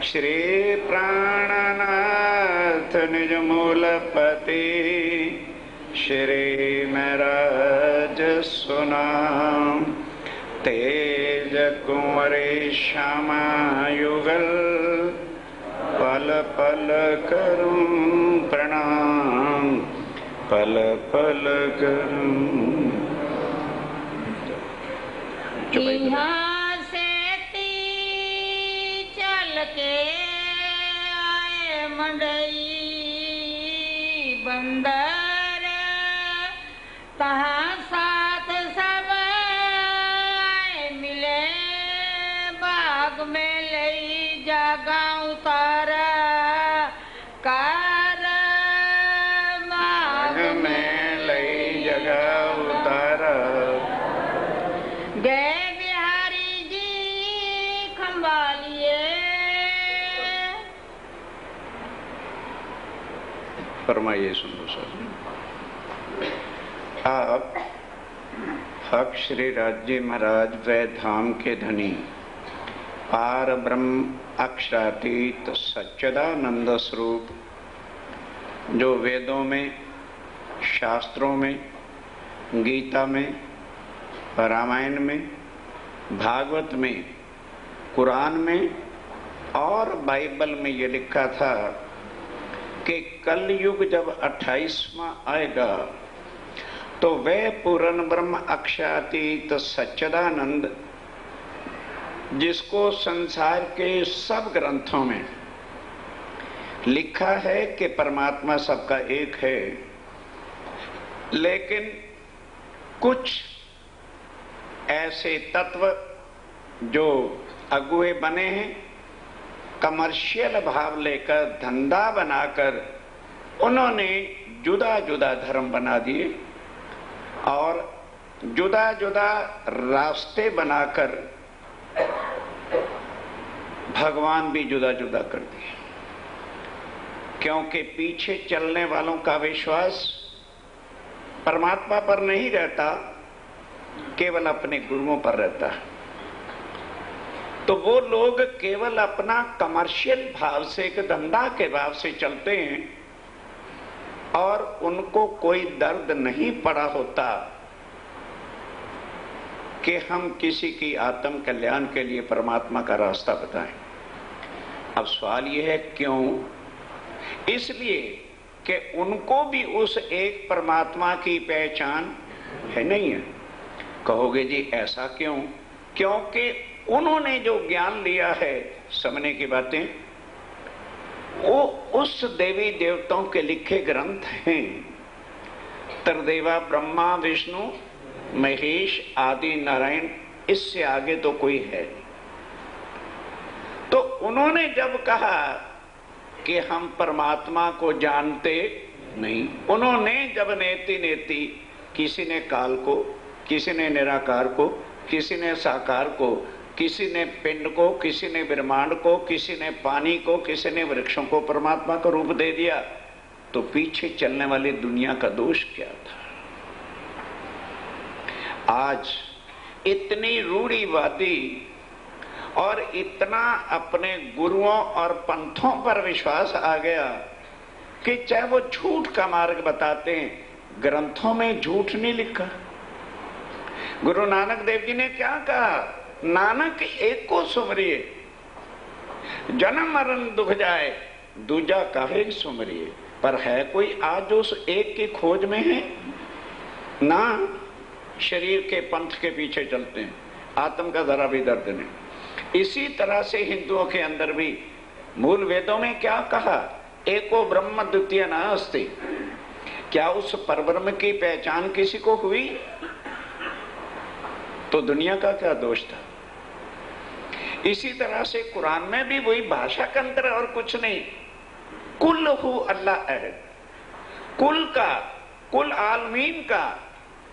श्री प्राणनाथ निज मूलपति श्री महराज सुनाम। तेज कुंवरे श्यामा युगल पल पल करूं प्रणाम, पल पल करूं। यहाँ से ती चल के आए मंडई बंदर, तहाँ साथ सब आए मिले बाग में लई जागा उतारा कार बाग में लई जगह उतारा। गए बिहारी जी खंबालिए, फरमाइए सुनो सर। आप हक श्री राज्य महाराज वै धाम के धनी पार ब्रह्म अक्षरातीत सच्चिदानंद स्वरूप, जो वेदों में, शास्त्रों में, गीता में, रामायण में, भागवत में, कुरान में और बाइबल में ये लिखा था कि कल युग जब 28वां आएगा तो वह पूर्ण ब्रह्म अक्षरातीत सच्चिदानंद, जिसको संसार के सब ग्रंथों में लिखा है कि परमात्मा सबका एक है, लेकिन कुछ ऐसे तत्व जो अगुए बने हैं, कमर्शियल भाव लेकर, धंधा बनाकर उन्होंने जुदा जुदा धर्म बना दिए और जुदा जुदा रास्ते बनाकर भगवान भी जुदा जुदा कर दिए। क्योंकि पीछे चलने वालों का विश्वास परमात्मा पर नहीं रहता, केवल अपने गुरुओं पर रहता है। तो वो लोग केवल अपना कमर्शियल भाव से, एक धंधा के भाव से चलते हैं और उनको कोई दर्द नहीं पड़ा होता कि हम किसी की आत्म कल्याण के लिए परमात्मा का रास्ता बताएं। अब सवाल यह है क्यों? इसलिए कि उनको भी उस एक परमात्मा की पहचान है नहीं है। कहोगे जी ऐसा क्यों? क्योंकि उन्होंने जो ज्ञान लिया है, समझने की बातें, वो उस देवी देवताओं के लिखे ग्रंथ हैं। त्रिदेवा ब्रह्मा विष्णु महेश आदि नारायण, इससे आगे तो कोई है नहीं। तो उन्होंने जब कहा कि हम परमात्मा को जानते नहीं, उन्होंने जब नेति नेति, किसी ने काल को, किसी ने निराकार को, किसी ने साकार को, किसी ने पिंड को, किसी ने ब्रह्मांड को, किसी ने पानी को, किसी ने वृक्षों को परमात्मा का रूप दे दिया, तो पीछे चलने वाली दुनिया का दोष क्या था? आज इतनी रूढ़िवादी और इतना अपने गुरुओं और पंथों पर विश्वास आ गया कि चाहे वो झूठ का मार्ग बताते हैं, ग्रंथों में झूठ नहीं लिखा। गुरु नानक देव जी ने क्या कहा? नानक एक को सुमरिए, जन्म मरण दुख जाए, दूजा काहे सुमरिए। पर है कोई आज उस एक की खोज में है ना? शरीर के पंथ के पीछे चलते हैं, आत्म का जरा भी दर्द नहीं। इसी तरह से हिंदुओं के अंदर भी मूल वेदों में क्या कहा? एको ब्रह्म द्वितीय नास्ति। क्या उस परब्रह्म की पहचान किसी को हुई? तो दुनिया का क्या दोष था? इसी तरह से कुरान में भी वही भाषा का अंतर और कुछ नहीं। कुल हु अल्लाह अहद, कुल का, कुल आलमीन का,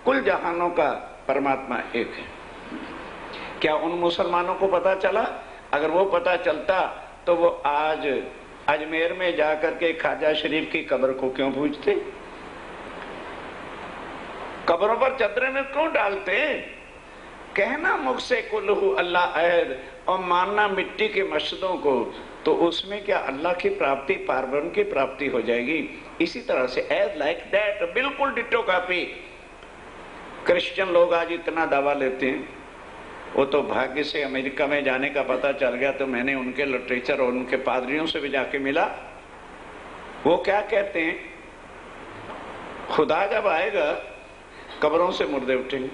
कुल जहानों का परमात्मा एक है। क्या उन मुसलमानों को पता चला? अगर वो पता चलता तो वो आज अजमेर में जाकर के ख्वाजा शरीफ की कब्र को क्यों पूजते? कब्रों पर चदरे में क्यों डालते? कहना मुख से कुल्हू अल्लाह अहद और मानना मिट्टी के मस्जिदों को, तो उसमें क्या अल्लाह की प्राप्ति, पारब्रह्म की प्राप्ति हो जाएगी? इसी तरह से एज लाइक दैट, बिल्कुल डिट्टो कॉपी। क्रिश्चियन लोग आज इतना दावा लेते हैं, वो तो भाग्य से अमेरिका में जाने का पता चल गया, तो मैंने उनके लिटरेचर और उनके पादरियों से भी जाके मिला। वो क्या कहते हैं, खुदा जब आएगा कब्रों से मुर्दे उठेंगे।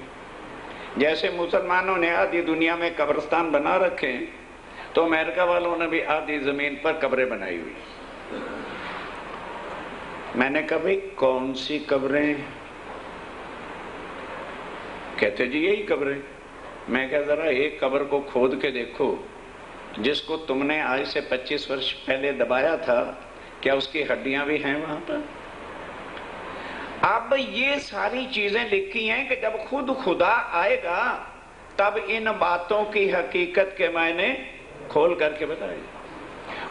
जैसे मुसलमानों ने आधी दुनिया में कब्रिस्तान बना रखे हैं, तो अमेरिका वालों ने भी आधी जमीन पर कब्रें बनाई हुई। मैंने कहा भाई कौन सी कब्रें? कहते जी यही कब्रें। मैं कहा जरा एक कब्र को खोद के देखो, जिसको तुमने आज से 25 वर्ष पहले दबाया था, क्या उसकी हड्डियां भी हैं वहां पर? अब ये सारी चीजें लिखी हैं कि जब खुद खुदा आएगा तब इन बातों की हकीकत के मायने खोल करके बताए।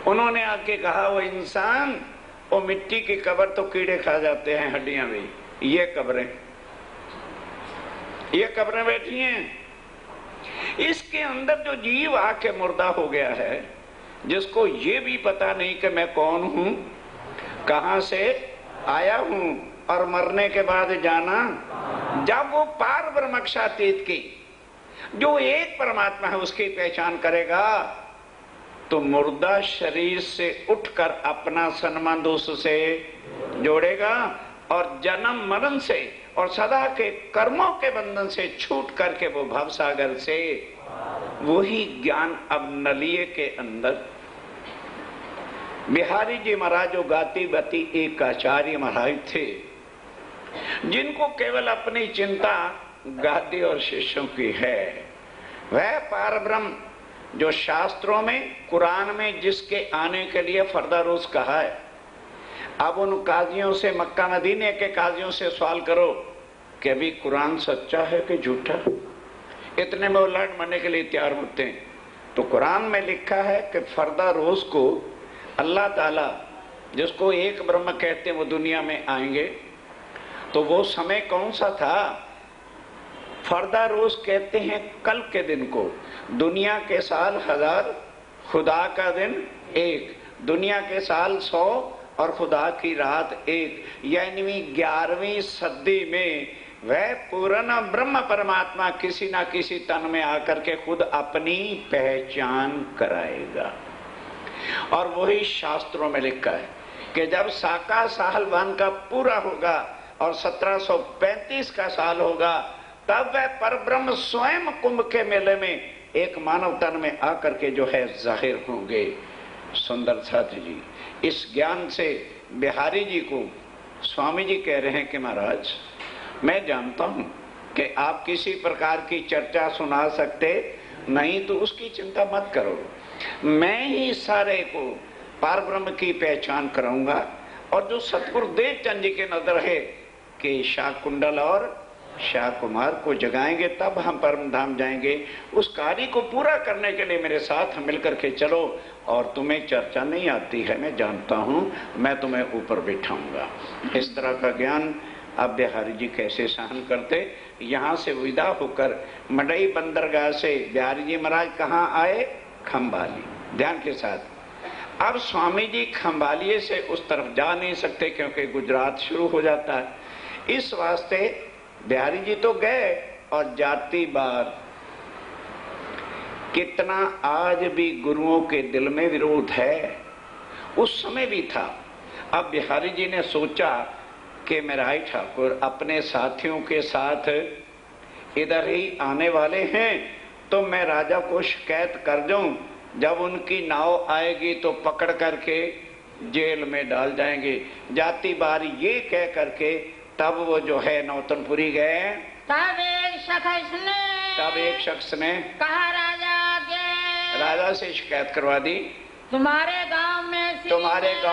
उन्होंने आके कहा वो इंसान, वो मिट्टी की कब्र तो कीड़े खा जाते हैं, हड्डियां भी, ये कब्रें बैठी हैं। इसके अंदर जो जीव आके मुर्दा हो गया है, जिसको ये भी पता नहीं कि मैं कौन हूं, कहां से आया हूं और मरने के बाद जाना, जब वो पार ब्रह्मक्षातीत की जो एक परमात्मा है उसकी पहचान करेगा, तो मुर्दा शरीर से उठकर अपना संबंध उससे जोड़ेगा और जन्म मरण से और सदा के कर्मों के बंधन से छूट करके वो भवसागर से वही ज्ञान अब नलिये के अंदर। बिहारी जी महाराज जो गाती बती एक आचार्य महाराज थे, जिनको केवल अपनी चिंता गादी और शिष्यों की है, वह पारब्रह्म जो शास्त्रों में, कुरान में जिसके आने के लिए फर्दा रोज कहा है। अब उन काजियों से, मक्का मदीने के काजियों से सवाल करो कि अभी कुरान सच्चा है कि झूठा? इतने में वो लड़ मरने के लिए तैयार होते हैं। तो कुरान में लिखा है कि फर्दा रोज को अल्लाह ताला, जिसको एक ब्रह्म कहते हैं, वो दुनिया में आएंगे। तो वो समय कौन सा था? फर्दा रोज कहते हैं कल के दिन को। दुनिया के साल 1000, खुदा का दिन 1। दुनिया के साल 100 और खुदा की रात 1। यानी 11वीं सदी में वह पूर्ण ब्रह्म परमात्मा किसी ना किसी तन में आकर के खुद अपनी पहचान कराएगा। और वही शास्त्रों में लिखा है कि जब साका साल 1 का पूरा होगा और 1735 का साल होगा, तब वह परब्रह्म स्वयं कुंभ के मेले में एक मानव तन में आकर के जो है जाहिर होंगे। सुंदर साथी जी, इस ज्ञान से बिहारी जी को स्वामी जी कह रहे हैं कि महाराज, मैं जानता हूं कि आप किसी प्रकार की चर्चा सुना सकते नहीं, तो उसकी चिंता मत करो। मैं ही सारे को पारब्रह्म की पहचान कराऊंगा। और जो सतगुरु देव चंद जी के नजर है कि शाह कुंडल और शाह कुमार को जगाएंगे, तब हम परम धाम जाएंगे। उस कार्य को पूरा करने के लिए मेरे साथ मिलकर के चलो। और तुम्हें चर्चा नहीं आती है, मैं जानता हूं, मैं तुम्हें ऊपर बिठाऊंगा। इस तरह का ज्ञान अब बिहारी जी कैसे सहन करते। यहाँ से विदा होकर मडई बंदरगाह से बिहारी जी महाराज कहाँ आए? खंभाली। ध्यान के साथ। अब स्वामी जी खंभालिये से उस तरफ जा नहीं सकते, क्योंकि गुजरात शुरू हो जाता है। इस वास्ते बिहारी जी तो गए, और जाती बार कितना आज भी गुरुओं के दिल में विरोध है, उस समय भी था। अब बिहारी जी ने सोचा कि मेराई ठाकुर अपने साथियों के साथ इधर ही आने वाले हैं, तो मैं राजा को शिकायत कर दूं। जब उनकी नाव आएगी तो पकड़ करके जेल में डाल जाएंगे। जाती बार ये कह करके तब वो जो है नौतनपुरी गए। तब एक शख्स ने कहा राजा से शिकायत करवा दी, तुम्हारे गांव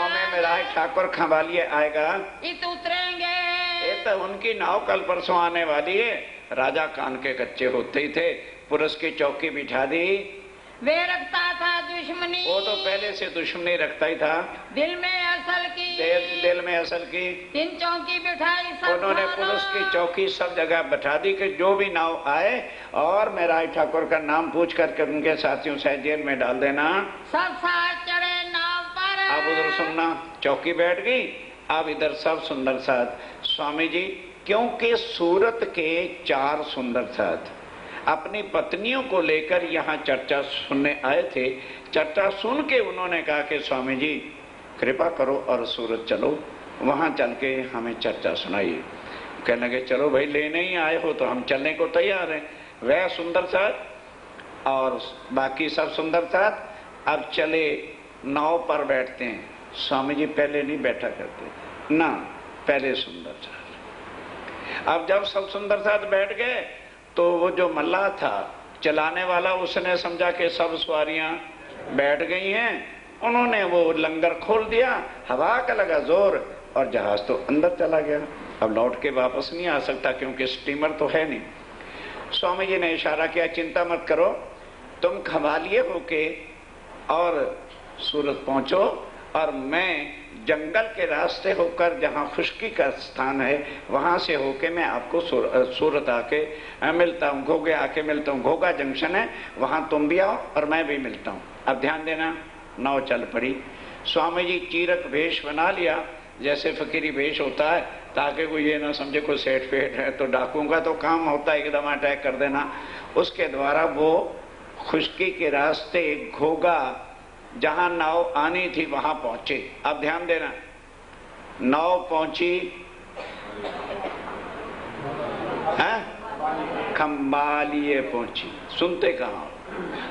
में मेरा ठाकुर खंभालिये आएगा, इत उतरेंगे। ये तो उनकी नाव कल परसों आने वाली है। राजा कान के कच्चे होते ही थे, पुलिस की चौकी बिठा दी। वे रखता था दुश्मनी, वो तो पहले से दुश्मनी रखता ही था। दिल में असल की, दिल में असल की। 3 चौकी बिठाई सब, उन्होंने पुलिस की चौकी सब जगह बैठा दी कि जो भी नाव आए और मेराय ठाकुर का नाम पूछ करके उनके साथियों से जेल में डाल देना। सब साथ चढ़े नाव पर। अब उधर सुनना, चौकी बैठ गई, अब इधर सब सुंदर साथ। स्वामी जी, क्योंकि सूरत के 4 सुंदर साथ अपनी पत्नियों को लेकर यहाँ चर्चा सुनने आए थे। चर्चा सुन के उन्होंने कहा कि स्वामी जी कृपा करो और सूरत चलो, वहां चल के हमें चर्चा सुनाइए। कहने लगे चलो भाई, लेने ही आए हो तो हम चलने को तैयार हैं। वह सुंदर साथ और बाकी सब सुंदर साथ अब चले, नाव पर बैठते हैं। स्वामी जी पहले नहीं बैठा करते ना, पहले सुंदर साथ। अब जब सब सुंदर साथ बैठ गए तो वो जो मल्लाह था चलाने वाला, उसने समझा कि सब सवारियां बैठ गई हैं, उन्होंने वो लंगर खोल दिया, हवा का लगा जोर और जहाज तो अंदर चला गया। अब लौट के वापस नहीं आ सकता क्योंकि स्टीमर तो है नहीं। स्वामी जी ने इशारा किया, चिंता मत करो, तुम खवालिए होके और सूरत पहुंचो और मैं जंगल के रास्ते होकर जहां खुश्की का स्थान है वहां से होके मैं आपको सूरत आके मिलता हूँ, घोगे आके मिलता हूँ। घोगा जंक्शन है, वहां तुम भी आओ और मैं भी मिलता हूँ। अब ध्यान देना, नाव चल पड़ी। स्वामी जी चीरक वेश बना लिया, जैसे फकीरी वेश होता है, ताकि कोई ये ना समझे कोई सेठ फेट है, तो डाकुओं का तो काम होता है एकदम अटैक कर देना। उसके द्वारा वो खुश्की के रास्ते घोगा जहां नाव आनी थी वहां पहुंचे। अब ध्यान देना, नाव पहुंची है खंबालिए पहुंची। सुनते कहां,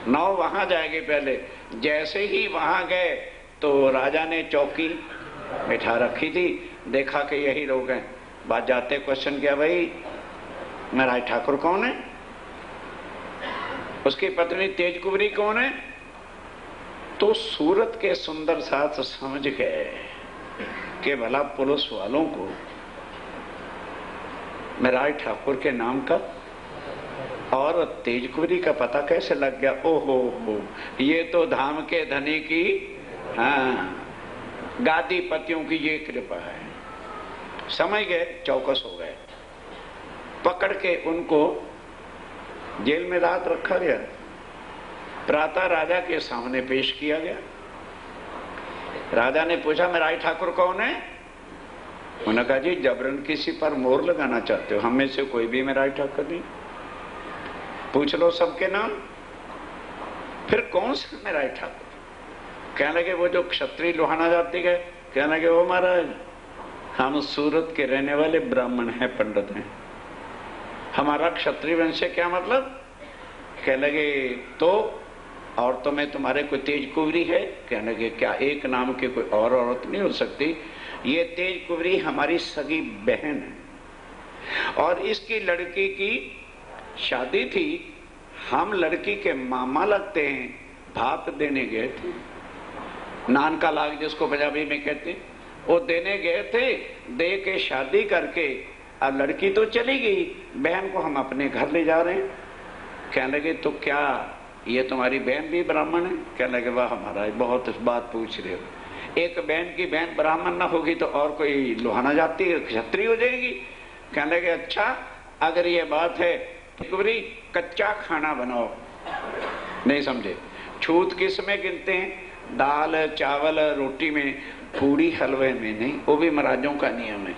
नाव वहां जाएगी पहले। जैसे ही वहां गए तो राजा ने चौकी बैठा रखी थी, देखा कि यही लोग हैं। बात जाते क्वेश्चन किया, भाई मेराय ठाकुर कौन है, उसकी पत्नी तेज कुबरी कौन है? तो सूरत के सुंदर साथ समझ गए कि भला पुलिस वालों को मेराय ठाकुर के नाम का और तेज कुबरी का पता कैसे लग गया। ओहो हो, ये तो धाम के धनी की, हाँ, गादी पतियों की ये कृपा है। समझ गए, चौकस हो गए। पकड़ के उनको जेल में रात रखा गया। प्रातः राजा के सामने पेश किया गया। राजा ने पूछा मेराय ठाकुर कौन है? उन्होंने कहा जी जबरन किसी पर मोहर लगाना चाहते हो, हम में से कोई भी मेराय ठाकुर नहीं, पूछ लो सबके नाम। फिर कौन सा मेराय ठाकुर? कहने लगे वो जो क्षत्रिय लोहाना जाति के। कहने लगे वो महाराज हम सूरत के रहने वाले ब्राह्मण हैं, पंडित हैं, हमारा क्षत्रिय वंश से क्या मतलब? कहने लगे तो और तो मैं तुम्हारे कोई तेज कुंवरी है? कहने लगे क्या एक नाम के कोई और औरत नहीं हो सकती? ये तेज कुंवरी हमारी सगी बहन है और इसकी लड़की की शादी थी, हम लड़की के मामा लगते हैं, भाप देने गए थे, नान का लाग जिसको पंजाबी में कहते, वो देने गए थे, दे के शादी करके अब लड़की तो चली गई, बहन को हम अपने घर ले जा रहे हैं। कहने लगे तो क्या ये तुम्हारी बहन भी ब्राह्मण है? कहने लगे वाह महाराज बहुत बात पूछ रहे हो, एक बहन की बहन ब्राह्मण ना होगी तो और कोई लोहाना जाति क्षत्रिय हो जाएगी? कहने लगे अच्छा अगर ये बात है कुंवरी कच्चा खाना बनाओ। नहीं समझे, छूत किस में गिनते हैं? दाल चावल रोटी में, पूरी हलवे में नहीं, वो भी महाराजों का नियम है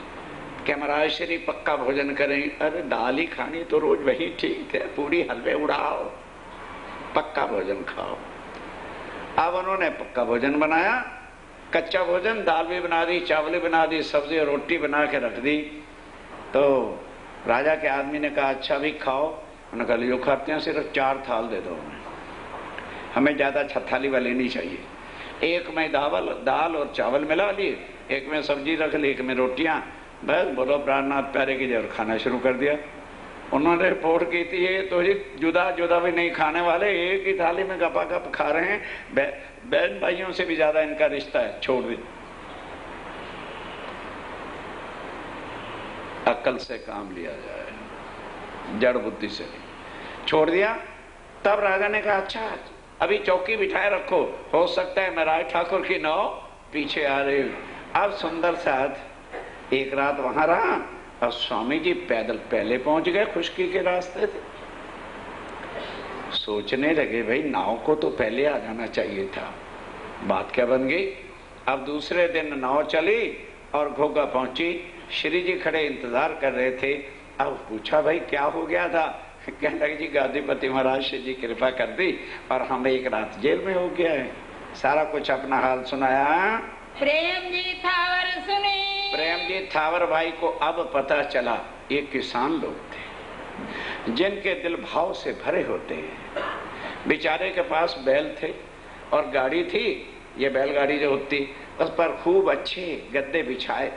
कि महाराज श्री पक्का भोजन करें। अरे दाल ही खानी तो रोज वही ठीक है, पूरी हलवे उड़ाओ, पक्का भोजन खाओ। अब उन्होंने पक्का भोजन बनाया, कच्चा भोजन, दाल भी बना दी, चावल भी बना दी, सब्जी और रोटी बना के रख दी। तो राजा के आदमी ने कहा अच्छा भी खाओ। उन्होंने कहा जो खाते हैं सिर्फ 4 थाल दे दो, हमें ज्यादा थाली वाले नहीं चाहिए। एक में दाल और चावल मिला लिए, एक में सब्जी रख ली, एक में रोटियां, बस बोलो प्राणनाथ प्यारे की जय, और खाना शुरू कर दिया। उन्होंने रिपोर्ट की थी ये तो जुदा जुदा भी नहीं खाने वाले, एक ही थाली में गपा गप खा रहे हैं, बहन भाइयों से भी ज्यादा इनका रिश्ता है, छोड़ दे। अक्ल से काम लिया जाए, जड़ बुद्धि से नहीं, छोड़ दिया। तब राजा ने कहा अच्छा अभी चौकी बिठाए रखो, हो सकता है मेराय ठाकुर की नाव पीछे आ रही। अब सुंदर साथ एक रात वहां रहा और स्वामी जी पैदल पहले पहुंच गए, खुशकी के रास्ते थे। सोचने लगे भाई नाव को तो पहले आ जाना चाहिए था। बात क्या बन गई, अब दूसरे दिन नाव चली और घोगा पहुंची। श्री जी खड़े इंतजार कर रहे थे। अब पूछा भाई क्या हो गया था? कहने लगे जी गादीपति महाराज श्री जी कृपा कर दी और हम एक रात जेल में हो गया है। सारा कुछ अपना हाल सुनाया। प्रेम जी थावर सुनी। प्रेम जी थावर भाई को अब पता चला ये किसान लोग थे जिनके दिल भाव से भरे होते हैं। बेचारे के पास बैल थे और गाड़ी थी, ये बैलगाड़ी जो होती, उस पर खूब अच्छे गद्दे बिछाए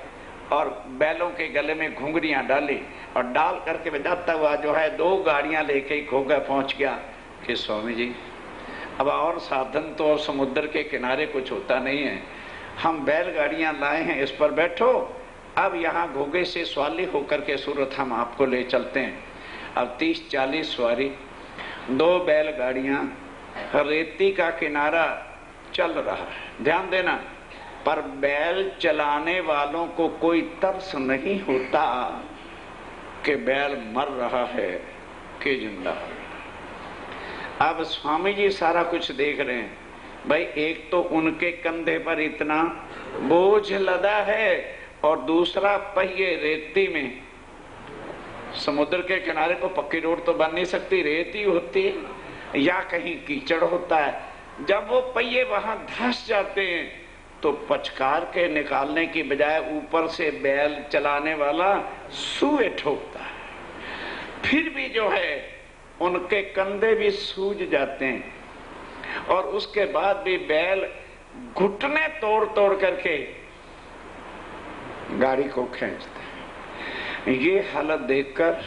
और बैलों के गले में घुंघरियां डाली और डाल करके बजाता हुआ जो है 2 गाड़ियां लेके घोगा पहुंच गया कि स्वामी जी अब और साधन तो और समुद्र के किनारे कुछ होता नहीं है, हम बैलगाड़ियां लाए हैं, इस पर बैठो, अब यहाँ घोगे से स्वाली होकर के सूरत हम आपको ले चलते हैं। अब 30-40 सवारी, 2 बैलगाड़ियां, रेती का किनारा चल रहा है। ध्यान देना, पर बैल चलाने वालों को कोई तरस नहीं होता कि बैल मर रहा है कि जिंदा। अब स्वामी जी सारा कुछ देख रहे हैं। भाई एक तो उनके कंधे पर इतना बोझ लदा है और दूसरा पहिए रेती में। समुद्र के किनारे को पक्की रोड तो बन नहीं सकती, रेती होती है या कहीं कीचड़ होता है। जब वो पहिए वहां धंस जाते हैं तो पचकार के निकालने की बजाय ऊपर से बैल चलाने वाला सुए ठोकता है। फिर भी जो है उनके कंधे भी सूज जाते हैं और उसके बाद भी बैल घुटने तोड़ तोड़ करके गाड़ी को खींचते हैं। ये हालत देखकर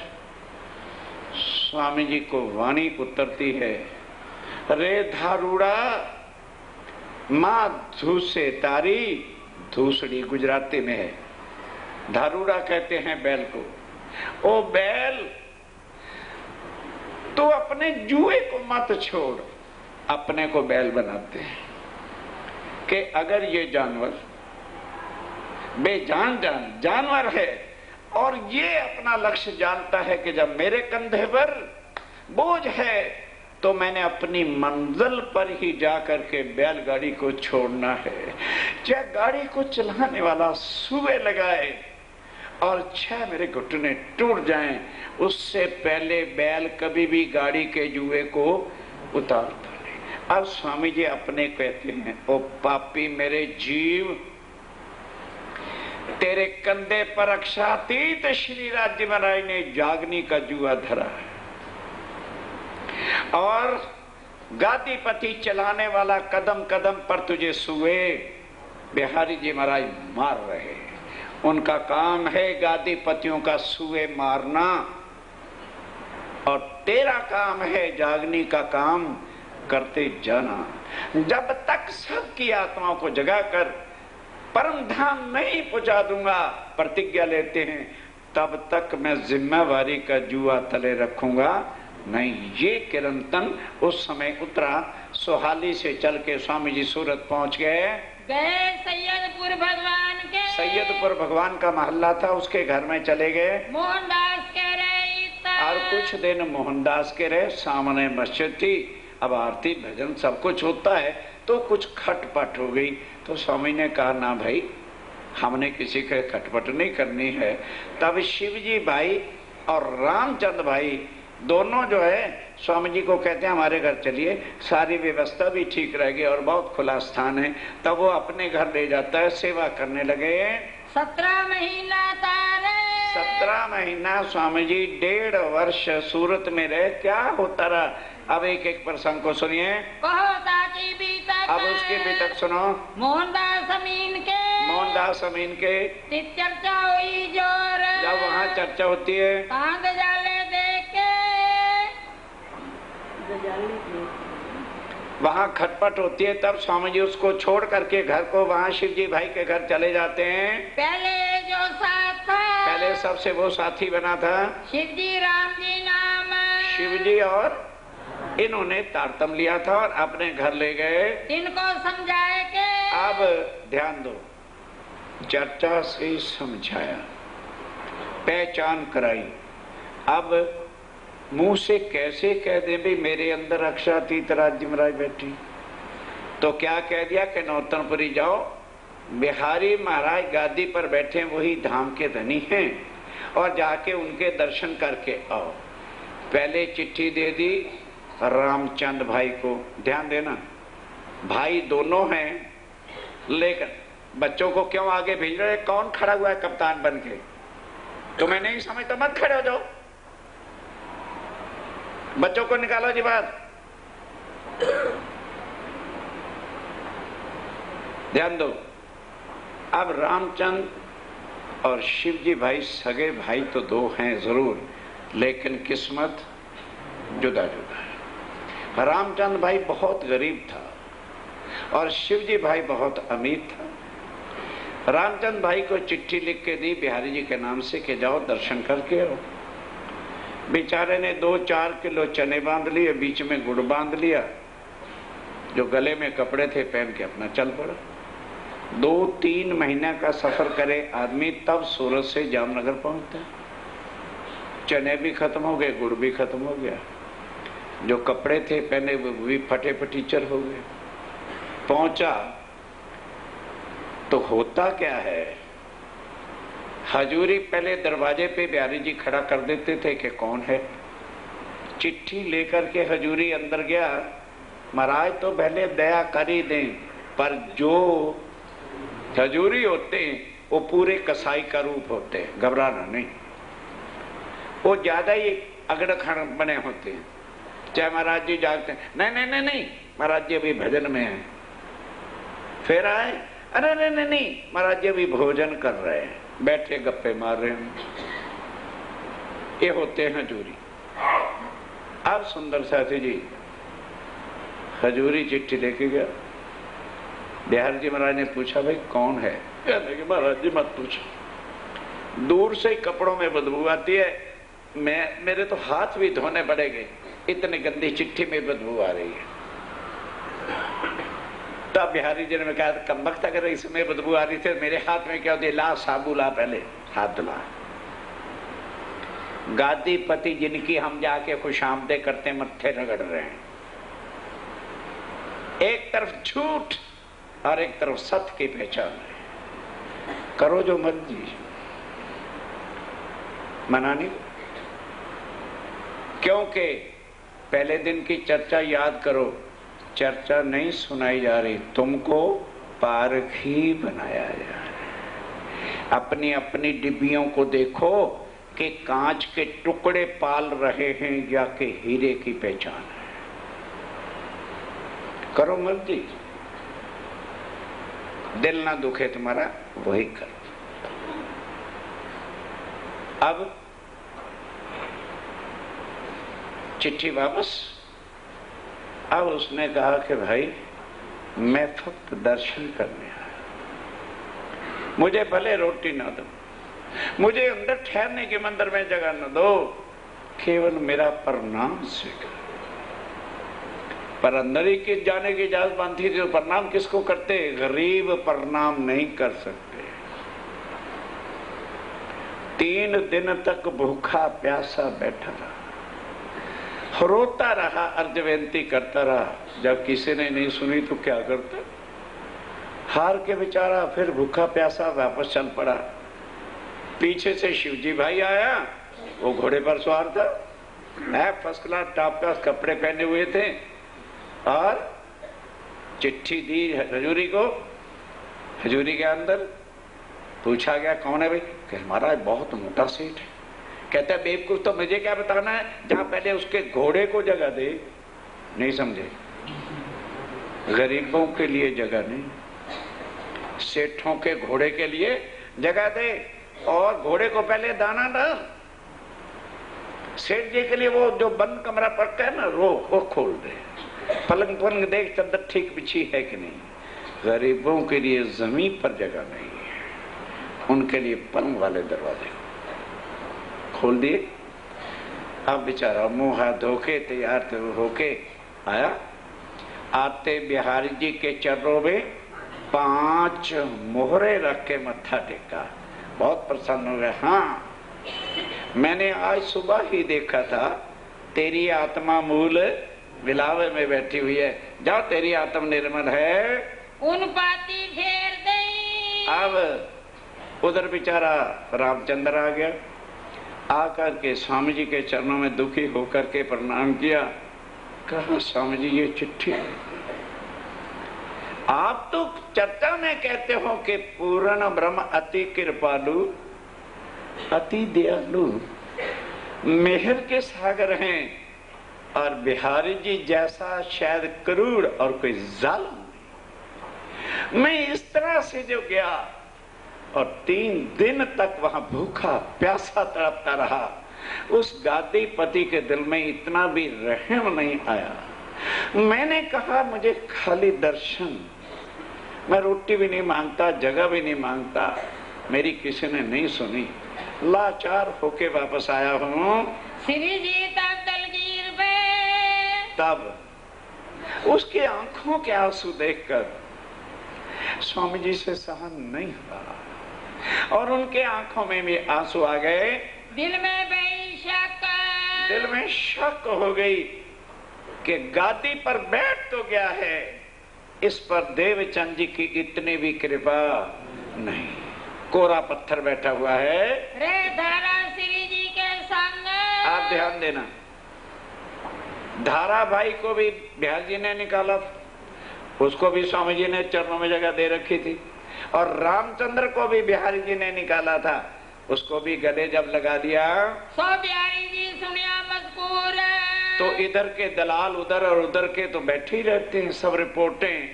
स्वामी जी को वाणी उतरती है, रे धारूड़ा मां धूसे तारी। धूसड़ी गुजराती में है, धारूड़ा कहते हैं बैल को। ओ बैल तो अपने जुए को मत छोड़, अपने को बैल बनाते हैं कि अगर ये जानवर बेजान जानवर है और ये अपना लक्ष्य जानता है कि जब मेरे कंधे पर बोझ है तो मैंने अपनी मंजिल पर ही जाकर के बैलगाड़ी को छोड़ना है। चाहे गाड़ी को चलाने वाला सुबह लगाए और चाहे मेरे घुटने टूट जाएं, उससे पहले बैल कभी भी गाड़ी के जुए को उतारता नहीं। अब स्वामी जी अपने कहते हैं, ओ पापी मेरे जीव, तेरे कंधे पर अक्षातीत श्री राज्य महाराज ने जागनी का जुआ धरा है और गादीपति चलाने वाला कदम कदम पर तुझे सुए बिहारी जी महाराज मार रहे। उनका काम है गादीपतियों का सुए मारना और तेरा काम है जागनी का काम करते जाना। जब तक सबकी आत्माओं को जगाकर परम धाम नहीं पहुंचा दूंगा, प्रतिज्ञा लेते हैं, तब तक मैं जिम्मेवारी का जुआ तले रखूंगा नहीं। ये किरंतन उस समय उतरा। सोहाली से चल के स्वामी जी सूरत पहुंच गए। सैयदपुर भगवान के, सैयदपुर भगवान का महल्ला था, उसके घर में चले गए। मोहनदास के रहे और कुछ दिन मोहनदास के रहे। सामने मस्जिद थी, अब आरती भजन सब कुछ होता है तो कुछ खटपट हो गई। तो स्वामी ने कहा ना भाई, हमने किसी के खटपट नहीं करनी है। तब शिवजी भाई और रामचंद्र भाई दोनों जो है स्वामी जी को कहते हैं हमारे घर चलिए, सारी व्यवस्था भी ठीक रहेगी और बहुत खुला स्थान है। तब वो अपने घर ले जाता है, सेवा करने लगे। 17 महीना तारे, 17 महीना स्वामी जी 1.5 वर्ष सूरत में रहे। क्या होता रहा, अब एक एक प्रसंग को सुनिए। अब उसके बीतक सुनो। मोहनदास अमीन के, मोहनदास अमीन के चर्चा हुई जोर, जब वहाँ चर्चा होती है कांद जाले देख के, वहाँ खटपट होती है, तब स्वामी जी उसको छोड़ करके घर को वहाँ शिव जी भाई के घर चले जाते हैं। पहले जो साथ था, पहले सबसे वो साथी बना था शिव जी राम जी नाम, शिव जी, और इन्होंने तारतम लिया था और अपने घर ले गए। इनको समझाए के, अब ध्यान दो, चर्चा से समझाया, पहचान कराई। अब मुंह से कैसे कह दे भी मेरे अंदर अक्षरातीत राज्य महाराज बैठी, तो क्या कह दिया कि नौतनपुरी जाओ, बिहारी महाराज गादी पर बैठे वही धाम के धनी हैं, और जाके उनके दर्शन करके आओ। पहले चिट्ठी दे दी रामचंद भाई को, ध्यान देना भाई दोनों हैं, लेकिन बच्चों को क्यों आगे भेज रहे? कौन खड़ा हुआ है कप्तान बन के? तुम्हें नहीं समझ तो मत खड़े हो जाओ, बच्चों को निकालो जी बात। ध्यान दो, अब रामचंद और शिवजी भाई सगे भाई तो दो हैं जरूर, लेकिन किस्मत जुदा जुदा है। रामचंद भाई बहुत गरीब था और शिवजी भाई बहुत अमीर था। रामचंद भाई को चिट्ठी लिख के दी बिहारी जी के नाम से कि जाओ दर्शन करके आओ। बेचारे ने 2-4 किलो चने बांध लिए, बीच में गुड़ बांध लिया, जो गले में कपड़े थे पहन के अपना चल पड़ा। 2-3 महीने का सफर करे आदमी तब सूरत से जामनगर पहुंचता है। चने भी खत्म हो गए, गुड़ भी खत्म हो गया, जो कपड़े थे पहने वो भी फटे फटीचर हो गए। पहुंचा तो होता क्या है, हजूरी पहले दरवाजे पे बिहारी जी खड़ा कर देते थे कि कौन है। चिट्ठी लेकर के हजूरी अंदर गया, महाराज तो पहले दया कर ही दें, पर जो हजूरी होते हैं वो पूरे कसाई का रूप होते हैं, घबराना नहीं, वो ज्यादा ही अगड़खड़ बने होते हैं। चाहे महाराज जी जागते हैं, नहीं नहीं नहीं नहीं महाराज जी अभी भजन में हैं, फिर आए, अरे नहीं नहीं नहीं महाराज जी अभी भोजन कर रहे हैं, बैठे गप्पे मार रहे हैं, ये होते हैं हजूरी। अब सुंदर साथी जी हजूरी चिट्ठी लेके गया, बिहार जी महाराज ने पूछा भाई कौन है? कहने कि महाराज जी मत पूछो, दूर से कपड़ों में बदबू आती है, मेरे तो हाथ भी धोने पड़ेंगे, इतनी गंदी चिट्ठी में बदबू आ रही है। तब बिहारी जी ने कहा कम वक्त अगर इसमें बदबू आ रही थी मेरे हाथ में क्या होती, ला साबु ला, पहले हाथ धुला। गादी पति जिनकी हम जाके खुशामदे करते मत्थे रगड़ रहे हैं, एक तरफ झूठ और एक तरफ सत्य की पहचान है। करो जो मर्जी, मना नहीं, क्योंकि पहले दिन की चर्चा याद करो, चर्चा नहीं सुनाई जा रही, तुमको पारख ही बनाया जा रहा है। अपनी अपनी डिब्बियों को देखो कि कांच के टुकड़े पाल रहे हैं या कि हीरे की पहचान है। करो मर्जी, दिल ना दुखे तुम्हारा, वही करो। अब चिट्ठी वापस। अब उसने कहा कि भाई मैं फक्त दर्शन करने आया, मुझे भले रोटी ना दो, मुझे अंदर ठहरने के मंदिर में जगह न दो, केवल मेरा प्रणाम स्वीकार। पर अंदर ही किस जाने की इजाजत बांधी थी, तो प्रणाम किसको करते? गरीब प्रणाम नहीं कर सकते। 3 दिन तक भूखा प्यासा बैठा रहा, रोता रहा, अर्ज बेनती करता रहा। जब किसी ने नहीं सुनी तो क्या करता, हार के बेचारा फिर भूखा प्यासा वापस चल पड़ा। पीछे से शिवजी भाई आया, वो घोड़े पर सवार था, फर्स्ट क्लास टॉप क्लास कपड़े पहने हुए थे, और चिट्ठी दी हजूरी को। हजूरी के अंदर पूछा गया कौन है भाई? कि हमारा बहुत मोटा सेठ है। कहता है बेवकूफ, तो मुझे क्या बताना है, जहां पहले उसके घोड़े को जगह दे। नहीं समझे, गरीबों के लिए जगह नहीं, सेठों के घोड़े के लिए जगह दे, और घोड़े को पहले दाना डाल। सेठ जी के लिए वो जो बंद कमरा पड़ता है ना, वो खोल दे, पलंग पलंग देख चद्दर ठीक बिछी है कि नहीं। गरीबों के लिए जमीन पर जगह नहीं है, उनके लिए पलंग वाले दरवाजे खोल दिए। अब बेचारा मुंह हाथ धोके तैयार होके आया। आते बिहारी जी के चरणों में 5 मोहरे रख के मत्था टेका, बहुत प्रसन्न हो गया। हाँ, मैंने आज सुबह ही देखा था, तेरी आत्मा मूल बिलावे में बैठी हुई है, जाओ तेरी आत्मा निर्मल है, उन पाती फेर दे। अब उधर बेचारा रामचंद्र आ गया, आकर के स्वामी जी के चरणों में दुखी होकर के प्रणाम किया। कहा, स्वामी जी ये चिट्ठी, आप तो चर्चा में कहते हो कि पूर्ण ब्रह्म अति कृपालु, अति दयालु, मेहर के सागर हैं, और बिहारी जी जैसा शायद क्रूर और कोई जालिम नहीं। मैं इस तरह से जो गया और 3 दिन तक वहां भूखा प्यासा तड़पता रहा, उस गादी पति के दिल में इतना भी रहम नहीं आया। मैंने कहा, मुझे खाली दर्शन, मैं रोटी भी नहीं मांगता, जगह भी नहीं मांगता, मेरी किसी ने नहीं सुनी, लाचार होके वापस आया हूं। श्री जी तब दलगीर पे, तब उसकी आंखों के आंसू देखकर स्वामी जी से सहन नहीं हुआ और उनके आंखों में भी आंसू आ गए। दिल में बेशक, दिल में शक हो गई कि गादी पर बैठ तो गया है, इस पर देवचंद जी की इतनी भी कृपा नहीं, कोरा पत्थर बैठा हुआ है। रे धारा श्री जी के संग। आप ध्यान देना, धारा भाई को भी बिहार जी ने निकाला, उसको भी स्वामी जी ने चरणों में जगह दे रखी थी, और रामचंद्र को भी बिहारी जी ने निकाला था, उसको भी गले जब लगा दिया। सो बिहारी जी सुनिया मजबूर, तो इधर के दलाल उधर और उधर के तो बैठे ही रहते हैं, सब रिपोर्टें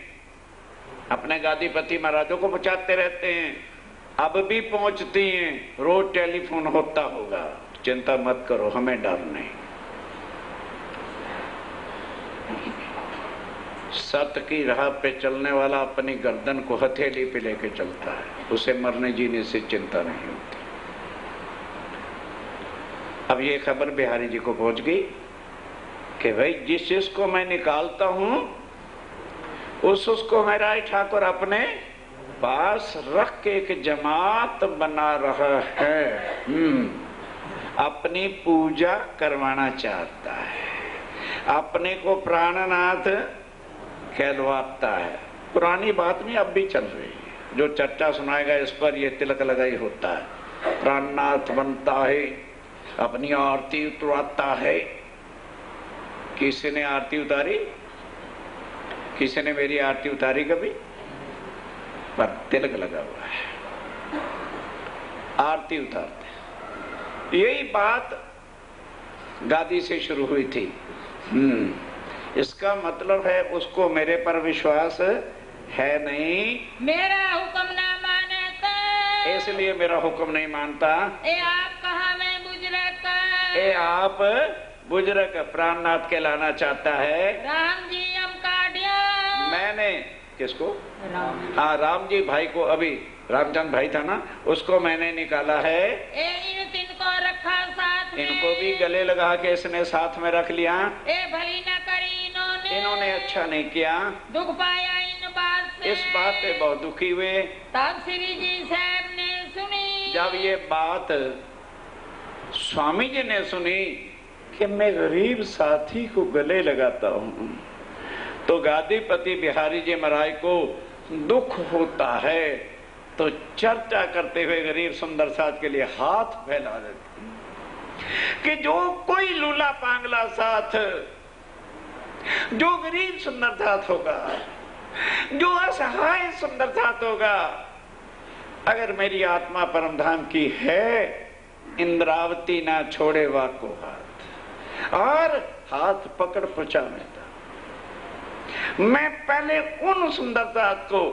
अपने गादीपति महाराजों को पहुंचाते रहते हैं, अब भी पहुंचती हैं, रोज टेलीफोन होता होगा, चिंता मत करो, हमें डर नहीं। सत्य की राह पे चलने वाला अपनी गर्दन को हथेली पे लेके चलता है, उसे मरने जीने से चिंता नहीं होती। अब ये खबर बिहारी जी को पहुंच गई कि भाई जिस चीज को मैं निकालता हूं उसको मेरा ठाकुर अपने पास रख के एक जमात बना रहा है, अपनी पूजा करवाना चाहता है, अपने को प्राणनाथ कहलवाता है। पुरानी बात नहीं, अब भी चल रही है, जो चर्चा सुनाएगा इस पर ये तिलक लगाई होता है, प्राणनाथ बनता है, अपनी आरती उतरवाता है। किसी ने आरती उतारी? किसी ने मेरी आरती उतारी कभी? पर तिलक लगा हुआ है, आरती उतारते। यही बात गादी से शुरू हुई थी। इसका मतलब है उसको मेरे पर विश्वास है नहीं, मेरा हुक्म ना माने तो, इसलिए मेरा हुक्म नहीं मानता। ए आप कहा मैं बुजुर्ग, ए आप बुजुर्ग प्राणनाथ कहलाना चाहता है। राम जी हम काटिया, मैंने किसको? राम। हाँ, राम जी भाई को, अभी रामचंद्र भाई था ना, उसको मैंने निकाला है। ए इन 3 को रखा साथ में, इनको भी गले लगा के इसने साथ में रख लिया। ए भली न करी इन्होंने अच्छा नहीं किया, दुख पाया इन बात से, इस बात पे बहुत दुखी हुए। तब श्री जी साहब ने सुनी, जब ये बात स्वामी जी ने सुनी कि मैं गरीब साथी को गले लगाता हूँ, तो गादीपति बिहारी जी महाराज को दुख होता है, तो चर्चा करते हुए गरीब सुंदर साथ के लिए हाथ फैला देते कि जो कोई लूला पांगला साथ, जो गरीब सुंदर साथ होगा, जो असहाय सुंदर साथ होगा, अगर मेरी आत्मा परमधाम की है, इंद्रावती ना छोड़े वाको हाथ, और हाथ पकड़ पहुंचा मैं पहले उन सुंदर साथ को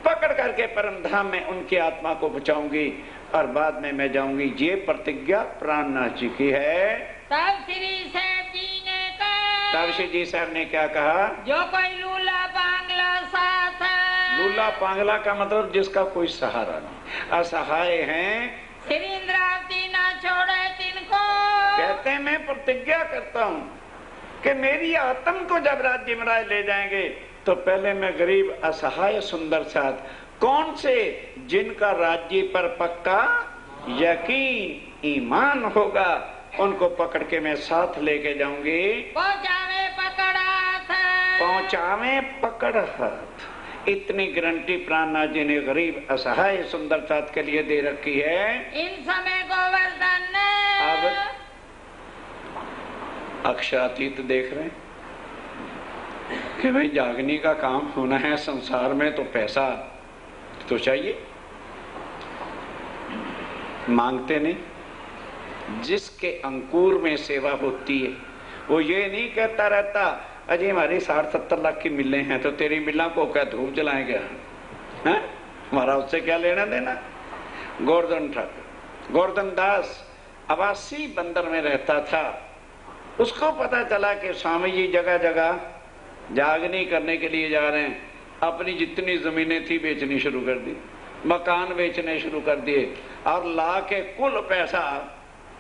पकड़ करके परमधाम में उनकी आत्मा को बचाऊंगी, और बाद में मैं जाऊंगी। ये प्रतिज्ञा प्राणनाथ जी की है। तब श्री साहब जी ने कहा, तब श्री जी साहब ने क्या कहा? जो कोई लूला पांगला साथ, लूला पांगला का मतलब जिसका कोई सहारा नहीं, असहाय हैं, श्री इंद्रावती ना छोड़े तिनको। कहते हैं मैं प्रतिज्ञा करता हूँ कि मेरी आत्म को जब राज्य महाराज ले जाएंगे तो पहले मैं गरीब असहाय सुंदर साथ, कौन से? जिनका राज्य पर पक्का यकीन ईमान होगा, उनको पकड़ के मैं साथ लेके जाऊंगी। पहुंचावे पकड़ हाथ, पहुंचावे पकड़ हाथ, इतनी गारंटी प्राणनाथ जी ने गरीब असहाय सुंदर साथ के लिए दे रखी है। इन समय गोवर्धन अब अक्षरातीत देख रहे हैं कि भाई जागने का काम होना है संसार में, तो पैसा तो चाहिए, मांगते नहीं। जिसके अंकुर में सेवा होती है वो ये नहीं कहता रहता अजय हमारी 60-70 लाख की मिलें हैं तो तेरी मिला को क्या धूप जलाएंगे, हमारा उससे क्या लेना देना। गोवर्धन ठाकुर, गोवर्धन दास अवासी बंदर में रहता था। उसको पता चला कि स्वामी जी जगह जगह जागनी करने के लिए जा रहे हैं। अपनी जितनी जमीनें थी बेचनी शुरू कर दी, मकान बेचने शुरू कर दिए, और ला के कुल पैसा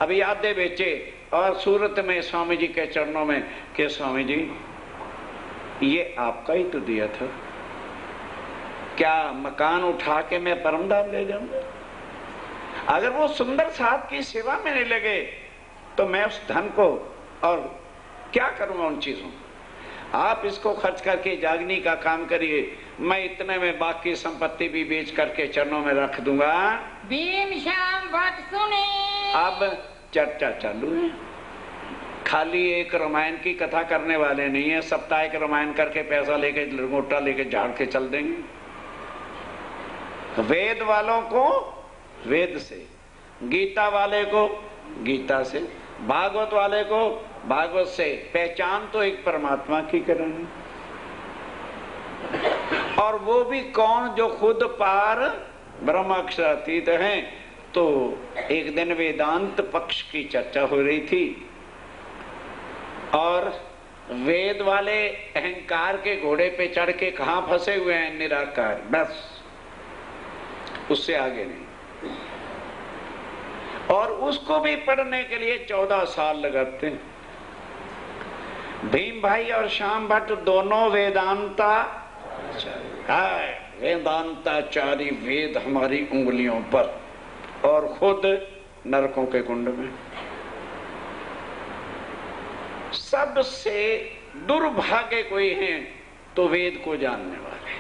अभी आधे बेचे और सूरत में स्वामी जी के चरणों में कि स्वामी जी ये आपका ही तो दिया था, क्या मकान उठा के मैं परमधाम ले जाऊंगा? अगर वो सुंदर साहब की सेवा में नहीं लगे तो मैं उस धन को और क्या करूंगा उन चीजों। आप इसको खर्च करके जागनी का काम करिए, मैं इतने में बाकी संपत्ति भी बेच करके चरणों में रख दूंगा। भीम श्याम भट्ट सुनी। अब चर्चा चालू है। खाली एक रामायण की कथा करने वाले नहीं है, साप्ताहिक रामायण करके पैसा लेके लंगोटा लेके झाड़ के चल देंगे। वेद वालों को वेद से, गीता वाले को गीता से, भागवत वाले को भागवत से। पहचान तो एक परमात्मा की करनी, और वो भी कौन? जो खुद पार ब्रह्म अक्षरातीत हैं। तो एक दिन वेदांत पक्ष की चर्चा हो रही थी और वेद वाले अहंकार के घोड़े पे चढ़ के कहां फंसे हुए हैं? निराकार, बस उससे आगे नहीं। और उसको भी पढ़ने के लिए 14 साल लगाते हैं। भीम भाई और श्याम भट्ट दोनों वेदांताचारी, वेद हमारी उंगलियों पर, और खुद नरकों के कुंड में। सबसे दुर्भाग्य कोई हैं तो वेद को जानने वाले,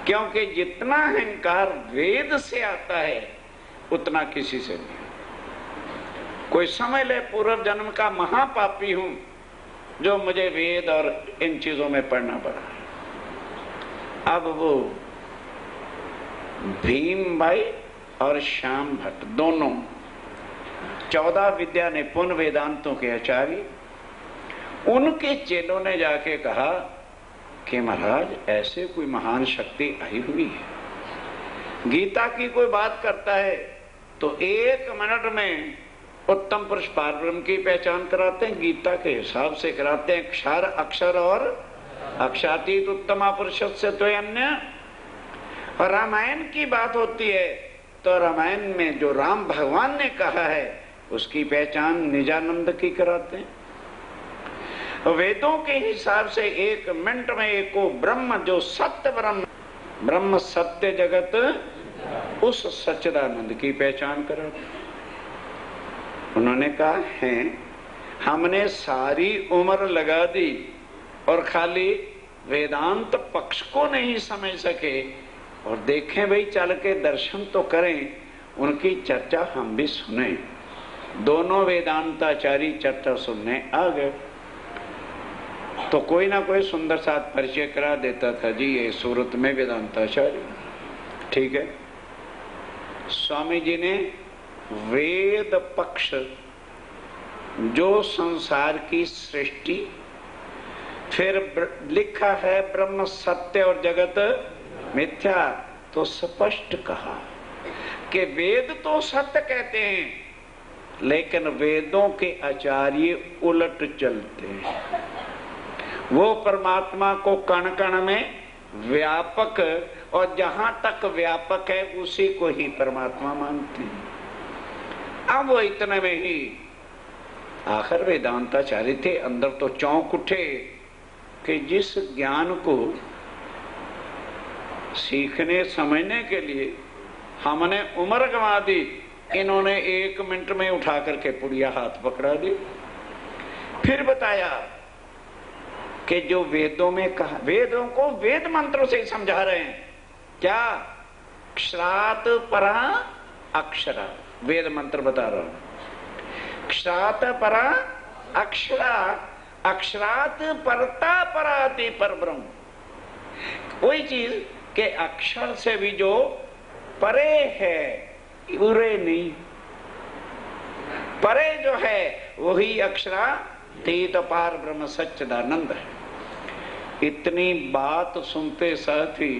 क्योंकि जितना अहंकार वेद से आता है उतना किसी से नहीं। कोई समझ ले पूर्व जन्म का महापापी हूं जो मुझे वेद और इन चीजों में पढ़ना पड़ा। अब वो भीम भाई और श्याम भट्ट दोनों 14 विद्या निपुण वेदांतों के आचार्य, उनके चेलों ने जाके कहा कि महाराज ऐसे कोई महान शक्ति आई हुई है। गीता की कोई बात करता है तो 1 मिनट में उत्तम पुरुष पार ब्रह्म की पहचान कराते हैं, गीता के हिसाब से कराते हैं। क्षर अक्षर और अक्षातीत उत्तमा पुरुष से तो अन्य। और रामायण की बात होती है तो रामायण में जो राम भगवान ने कहा है उसकी पहचान निजानंद की कराते हैं। वेदों के हिसाब से 1 मिनट में एको ब्रह्म, जो सत्य ब्रह्म, ब्रह्म सत्य जगत, उस सच्चिदानंद की पहचान कराते। उन्होंने कहा है हमने सारी उम्र लगा दी और खाली वेदांत पक्ष को नहीं समझ सके, और देखें भाई चल के दर्शन तो करें, उनकी चर्चा हम भी सुने। दोनों वेदांताचारी चर्चा सुनने आ गए तो कोई ना कोई सुंदर साथ परिचय करा देता था, जी ये सूरत में वेदांताचार्य, ठीक है। स्वामी जी ने वेद पक्ष, जो संसार की सृष्टि, फिर लिखा है ब्रह्म सत्य और जगत मिथ्या, तो स्पष्ट कहा कि वेद तो सत्य कहते हैं लेकिन वेदों के आचार्य उलट चलते हैं। वो परमात्मा को कण कण में व्यापक, और जहां तक व्यापक है उसी को ही परमात्मा मानते हैं। अब वो इतने में ही आखिर वेदांताचार्य थे, अंदर तो चौंक उठे कि जिस ज्ञान को सीखने समझने के लिए हमने उम्र गंवा दी, इन्होंने 1 मिनट में उठा करके पुड़िया हाथ पकड़ा दी। फिर बताया कि जो वेदों में कहा, वेदों को वेद मंत्रों से समझा रहे हैं। क्या? क्षरात परा अक्षरा, वेद मंत्र बता रहा हूं। क्षरात परा अक्षरा, अक्षरात परता पराति परब्रह्म। कोई चीज के अक्षर से भी जो परे है, उरे नहीं, परे जो है वही अक्षरातीत पार ब्रह्म सच्चिदानंद है। इतनी बात सुनते साथ ही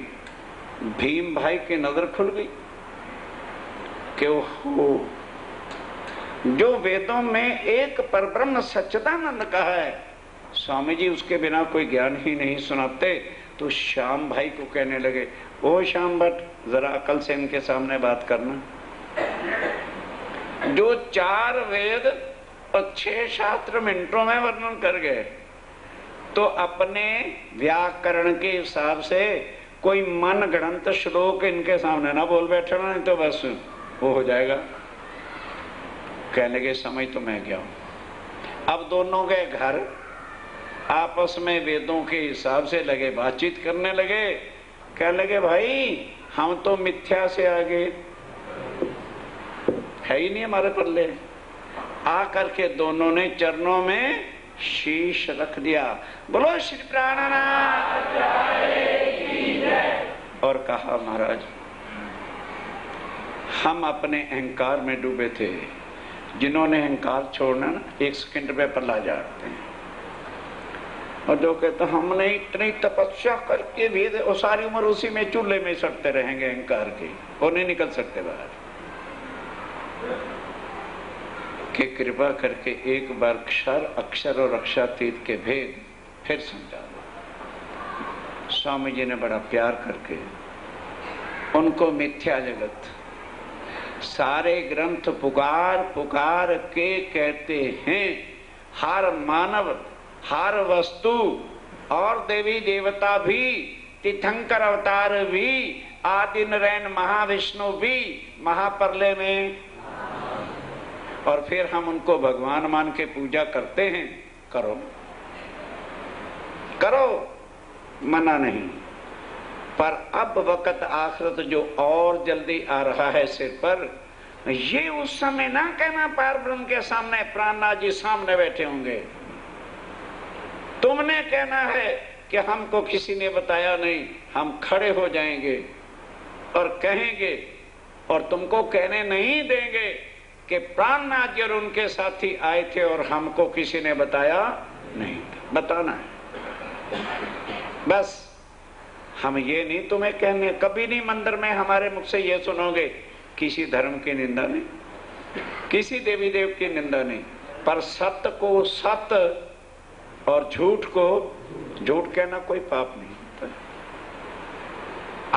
भीम भाई की नजर खुल गई कि ओहो, जो वेदों में एक परब्रह्म सच्चिदानंद कहा है, स्वामी जी उसके बिना कोई ज्ञान ही नहीं सुनाते। तो श्याम भाई को कहने लगे, ओ श्याम भट्ट, जरा अकल से इनके सामने बात करना। जो 4 वेद और 6 शास्त्र मिनटों में वर्णन कर गए, तो अपने व्याकरण के हिसाब से कोई मन गणंत श्लोक इनके सामने ना बोल बैठना, नहीं तो बस वो हो जाएगा। कहने के समझ तो मैं गया हूं। अब दोनों गए घर, आपस में वेदों के हिसाब से लगे बातचीत करने लगे। कहने लगे, भाई हम तो मिथ्या से आगे है ही नहीं हमारे पल्ले। आ करके दोनों ने चरणों में शीश रख दिया। बोलो श्री प्राणनाथ और कहा, महाराज हम अपने अहंकार में डूबे थे। जिन्होंने अहंकार छोड़ना ना, 1 सेकंड पे पल्ला जाते हैं। और जो कहते हमने इतनी तपस्या करके भी और सारी उम्र उसी में चूल्हे में सड़ते रहेंगे अहंकार के, और नहीं निकल सकते बाहर। कि कृपा करके एक बार अक्षर और अक्षरातीत के भेद फिर समझा दो। स्वामी जी ने बड़ा प्यार करके उनको मिथ्या जगत, सारे ग्रंथ पुकार पुकार के कहते हैं, हर मानव, हर वस्तु और देवी देवता भी, तीर्थंकर अवतार भी, आदि नारायण महाविष्णु भी महाप्रलय में, और फिर हम उनको भगवान मान के पूजा करते हैं। करो करो, मना नहीं। पर अब वक्त आखिरत जो और जल्दी आ रहा है सिर पर, ये उस समय ना कहना पार ब्रह्म के सामने प्राणनाथ जी सामने बैठे होंगे। तुमने कहना है कि हमको किसी ने बताया नहीं, हम खड़े हो जाएंगे और कहेंगे, और तुमको कहने नहीं देंगे कि प्राणनाथ जी और उनके साथी आए थे और हमको किसी ने बताया नहीं। बताना है बस। हम ये नहीं तुम्हें कहने, कभी नहीं मंदिर में हमारे मुख से ये सुनोगे किसी धर्म की निंदा नहीं, किसी देवी देव की निंदा नहीं, पर सत्य को सत्य और झूठ को झूठ कहना कोई पाप नहीं होता।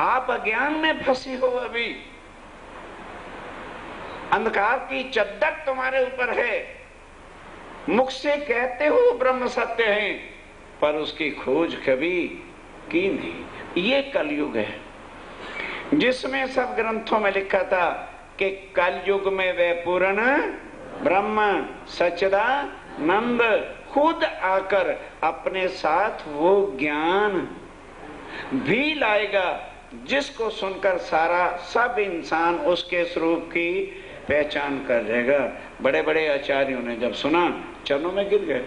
आप अज्ञान में फंसे हो, अभी अंधकार की चद्दर तुम्हारे ऊपर है। मुख से कहते हो ब्रह्म सत्य है, पर उसकी खोज कभी की नहीं। ये कलयुग है जिसमें सब ग्रंथों में लिखा था कि कलयुग में वह पूर्ण ब्रह्म सच्चिदानंद खुद आकर अपने साथ वो ज्ञान भी लाएगा जिसको सुनकर सारा सब इंसान उसके स्वरूप की पहचान कर लेगा। बड़े बड़े आचार्यों ने जब सुना, चरणों में गिर गए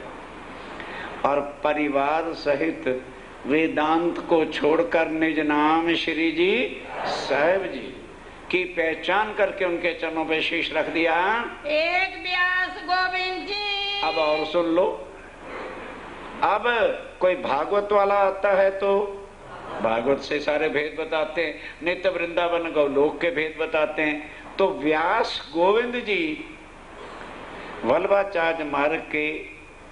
और परिवार सहित वेदांत को छोड़कर निज नाम श्री जी साहेब जी की पहचान करके उनके चरणों पे शीश रख दिया। एक व्यास गोविंद जी। अब और सुन लो। अब कोई भागवत वाला आता है तो भागवत से सारे भेद बताते हैं, नित्य वृंदावन गौलोक के भेद बताते हैं। तो व्यास गोविंद जी वल्लभाचार्य मार्ग के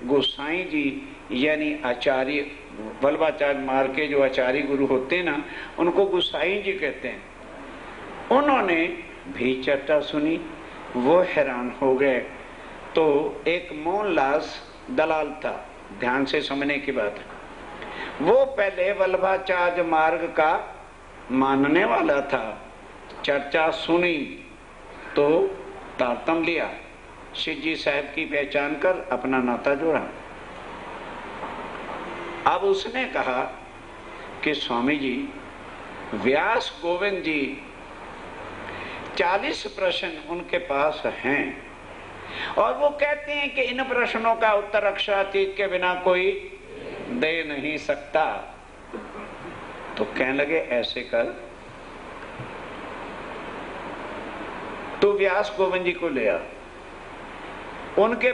गोसाई जी यानी आचार्य, वल्लभाचार्य मार्ग के जो आचार्य गुरु होते हैं ना, उनको गोसाई जी कहते हैं। उन्होंने भी चर्चा सुनी, वो हैरान हो गए। तो एक मोहनलाल दलाल था, ध्यान से समझने की बात है। वो पहले वल्लभाचार्य मार्ग का मानने वाला था, चर्चा सुनी तो तारतम लिया, शिवजी साहब की पहचान कर अपना नाता जोड़ा। अब उसने कहा कि स्वामी जी, व्यास गोविंद जी 40 प्रश्न उनके पास हैं और वो कहते हैं कि इन प्रश्नों का उत्तर अक्षरातीत के बिना कोई दे नहीं सकता। तो कहने लगे ऐसे कर, तू व्यास गोविंद जी को ले आ, उनके